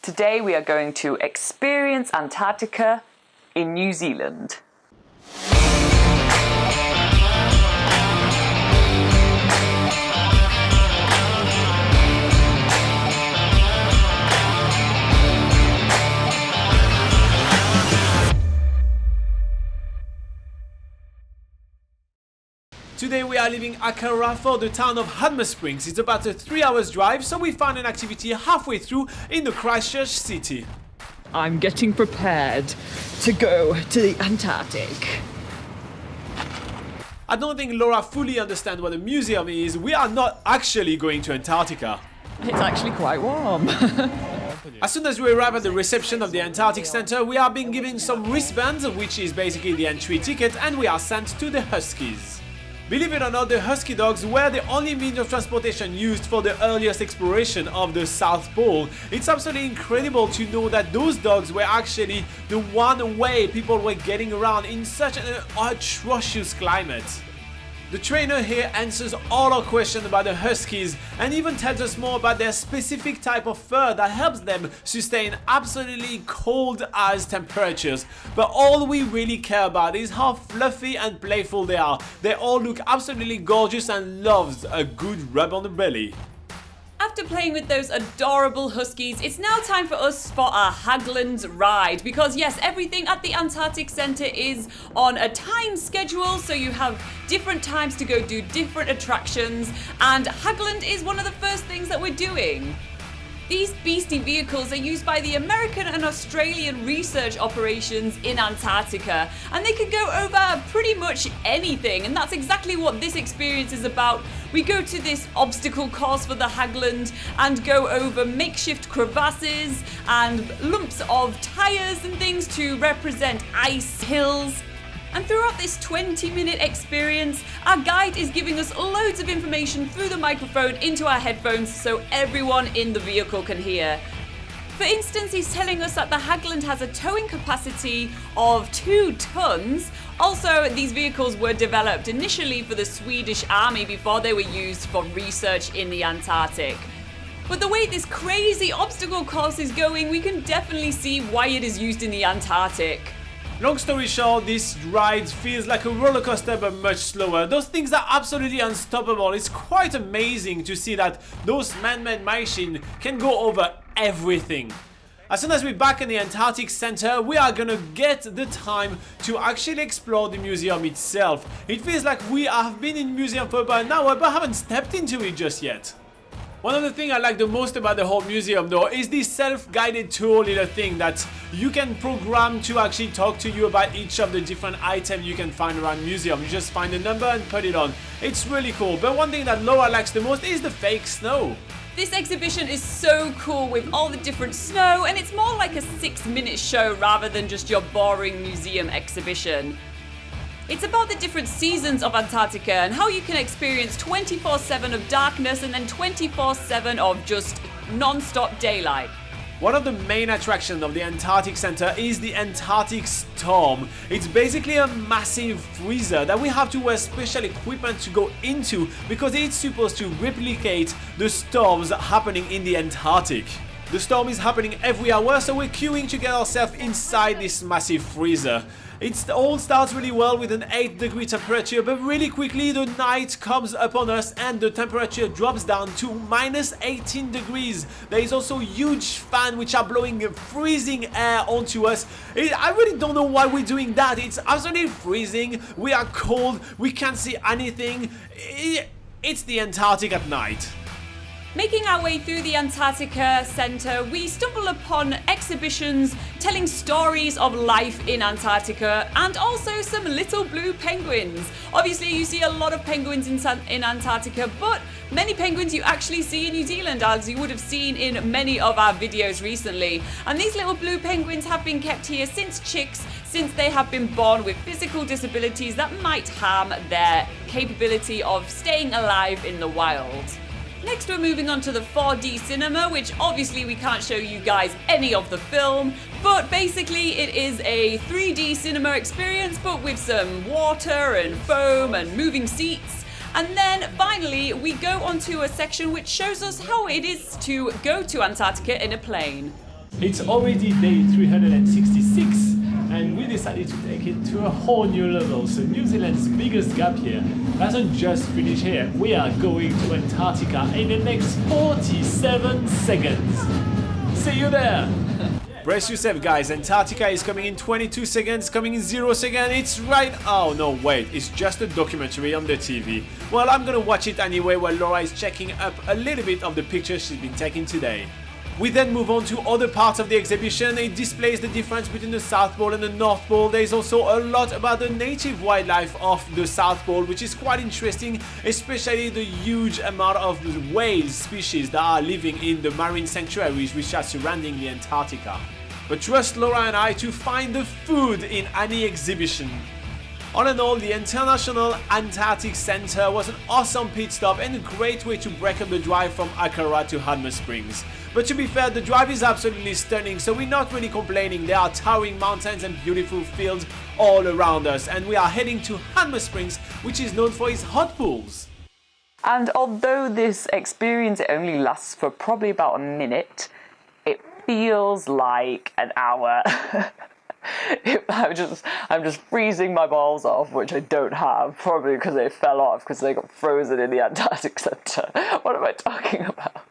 Today we are going to experience Antarctica in New Zealand. Today we are leaving Akaroa for the town of Hanmer Springs. It's about a 3 hours drive, so we found an activity halfway through in the Christchurch city. I'm getting prepared to go to the Antarctic. I don't think Laura fully understands what a museum is. We are not actually going to Antarctica. It's actually quite warm. As soon as we arrive at the reception of the Antarctic Centre, we are being given some wristbands, which is basically the entry ticket, and we are sent to the huskies. Believe it or not, the husky dogs were the only means of transportation used for the earliest exploration of the South Pole. It's absolutely incredible to know that those dogs were actually the one way people were getting around in such an atrocious climate. The trainer here answers all our questions about the huskies and even tells us more about their specific type of fur that helps them sustain absolutely cold as temperatures. But all we really care about is how fluffy and playful they are. They all look absolutely gorgeous and loves a good rub on the belly. After playing with those adorable huskies, it's now time for us for our Hagglund ride, because yes, everything at the Antarctic Centre is on a time schedule, so you have different times to go do different attractions, and Hagglund is one of the first things that we're doing. These beastie vehicles are used by the American and Australian research operations in Antarctica, and they can go over pretty much anything, and that's exactly what this experience is about. We go to this obstacle course for the Hagglund and go over makeshift crevasses and lumps of tyres and things to represent ice hills. And throughout this 20-minute experience, our guide is giving us loads of information through the microphone into our headphones so everyone in the vehicle can hear. For instance, he's telling us that the Hagglund has a towing capacity of 2 tons. Also, these vehicles were developed initially for the Swedish Army before they were used for research in the Antarctic. But the way this crazy obstacle course is going, we can definitely see why it is used in the Antarctic. Long story short, this ride feels like a roller coaster but much slower. Those things are absolutely unstoppable. It's quite amazing to see that those man-made machines can go over everything. As soon as we're back in the Antarctic Centre, we are gonna get the time to actually explore the museum itself. It feels like we have been in the museum for about an hour but haven't stepped into it just yet. One of the things I like the most about the whole museum though is this self-guided tour little thing that you can program to actually talk to you about each of the different items you can find around the museum. You just find a number and put it on. It's really cool, but one thing that Laura likes the most is the fake snow. This exhibition is so cool with all the different snow, and it's more like a 6-minute show rather than just your boring museum exhibition. It's about the different seasons of Antarctica and how you can experience 24/7 of darkness and then 24/7 of just non-stop daylight. One of the main attractions of the Antarctic Centre is the Antarctic Storm. It's basically a massive freezer that we have to wear special equipment to go into because it's supposed to replicate the storms happening in the Antarctic. The storm is happening every hour, so we're queuing to get ourselves inside this massive freezer. It all starts really well with an 8-degree temperature, but really quickly the night comes upon us and the temperature drops down to -18 degrees. There is also huge fans which are blowing freezing air onto us. I really don't know why we're doing that. It's absolutely freezing. We are cold. We can't see anything. It's the Antarctic at night. Making our way through the Antarctica Centre, we stumble upon exhibitions telling stories of life in Antarctica and also some little blue penguins. Obviously, you see a lot of penguins in Antarctica, but many penguins you actually see in New Zealand, as you would have seen in many of our videos recently. And these little blue penguins have been kept here since chicks, since they have been born with physical disabilities that might harm their capability of staying alive in the wild. Next we're moving on to the 4D cinema, which obviously we can't show you guys any of the film, but basically it is a 3D cinema experience but with some water and foam and moving seats. And then finally we go onto a section which shows us how it is to go to Antarctica in a plane. It's already day 366 and we decided to take it to a whole new level. So New Zealand's biggest gap here doesn't just finish here. We are going to Antarctica in the next 47 seconds. See you there! Brace yourself guys, Antarctica is coming in 22 seconds, coming in 0 seconds, it's right... Oh no, wait, it's just a documentary on the TV. Well, I'm gonna watch it anyway while Laura is checking up a little bit of the pictures she's been taking today. We then move on to other parts of the exhibition. It displays the difference between the South Pole and the North Pole. There's also a lot about the native wildlife of the South Pole, which is quite interesting, especially the huge amount of whale species that are living in the marine sanctuaries which are surrounding the Antarctica. But trust Laura and I to find the food in any exhibition. All in all, the International Antarctic Centre was an awesome pit stop and a great way to break up the drive from Akaroa to Hanmer Springs. But to be fair, the drive is absolutely stunning, so we're not really complaining. There are towering mountains and beautiful fields all around us, and we are heading to Hanmer Springs, which is known for its hot pools. And although this experience only lasts for probably about a minute, it feels like an hour. I'm just freezing my balls off, which I don't have, probably because they fell off because they got frozen in the Antarctic Centre. What am I talking about?